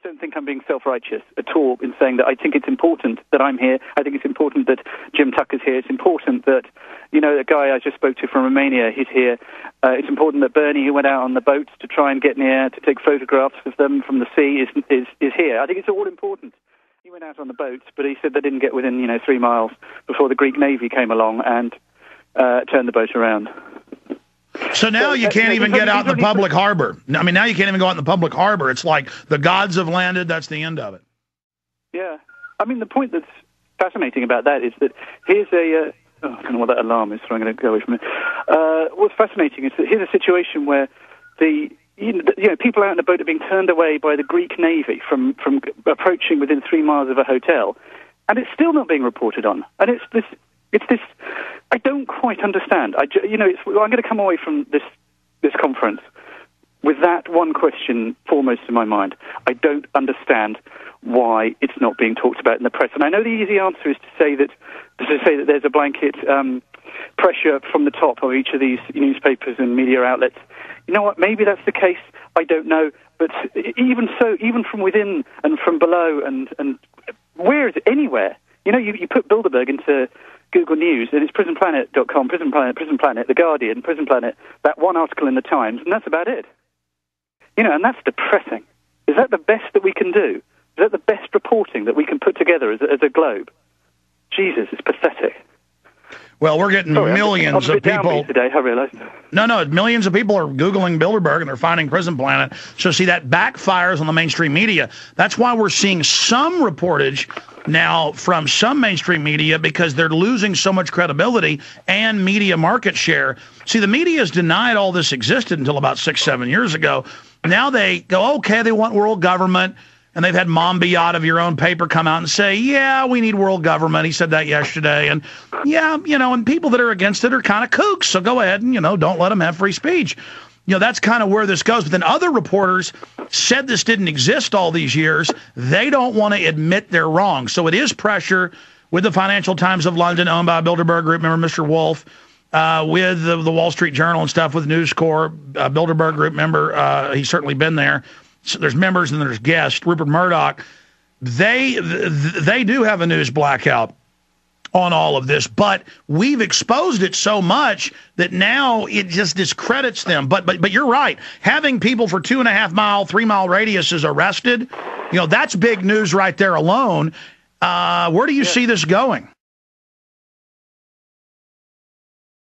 don't think I'm being self-righteous at all in saying that I think it's important that I'm here. I think it's important that Jim Tucker's here. It's important that, you know, the guy I just spoke to from Romania, he's here. It's important that Bernie, who went out on the boats to try and get near, to take photographs of them from the sea, is here. I think it's all important. He went out on the boats, but he said they didn't get within, 3 miles before the Greek Navy came along and turned the boat around. So now you can't even get out in the public harbor. I mean, now you can't even go out in the public harbor. It's like the gods have landed. That's the end of it. Yeah. I mean, the point that's fascinating about that is that here's I don't know what that alarm is, so I'm going to go away from it. What's fascinating is that here's a situation where people out in the boat are being turned away by the Greek Navy from approaching within 3 miles of a hotel, and it's still not being reported on. And it's this I don't quite understand. I'm going to come away from this conference with that one question foremost in my mind. I don't understand why it's not being talked about in the press. And I know the easy answer is to say that there's a blanket pressure from the top of each of these newspapers and media outlets. You know what? Maybe that's the case. I don't know. But even so, even from within and from below and where is it? Anywhere. You put Bilderberg into Google News, and it's prisonplanet.com, Prison Planet, The Guardian, Prison Planet, that one article in the Times, and that's about it. And that's depressing. Is that the best that we can do? Is that the best reporting that we can put together as a globe? Jesus, it's pathetic. Well, we're getting millions of people today. I realized. No, millions of people are Googling Bilderberg and they're finding Prison Planet. So see, that backfires on the mainstream media. That's why we're seeing some reportage now from some mainstream media, because they're losing so much credibility and media market share. See, the media has denied all this existed until about 6-7 years ago. Now they go, okay, they want world government. And they've had Mombi out of your own paper come out and say, yeah, we need world government. He said that yesterday. And yeah, and people that are against it are kind of kooks. So go ahead and, don't let them have free speech. That's kind of where this goes. But then other reporters said this didn't exist all these years. They don't want to admit they're wrong. So it is pressure with the Financial Times of London, owned by Bilderberg Group, remember Mr. Wolf, with the Wall Street Journal and stuff, with News Corp, Bilderberg Group member. He's certainly been there. So there's members and there's guests. Rupert Murdoch, they do have a news blackout on all of this, but we've exposed it so much that now it just discredits them. But you're right. Having people for 2.5 mile, 3 mile radiuses arrested, that's big news right there alone. Where do you see this going?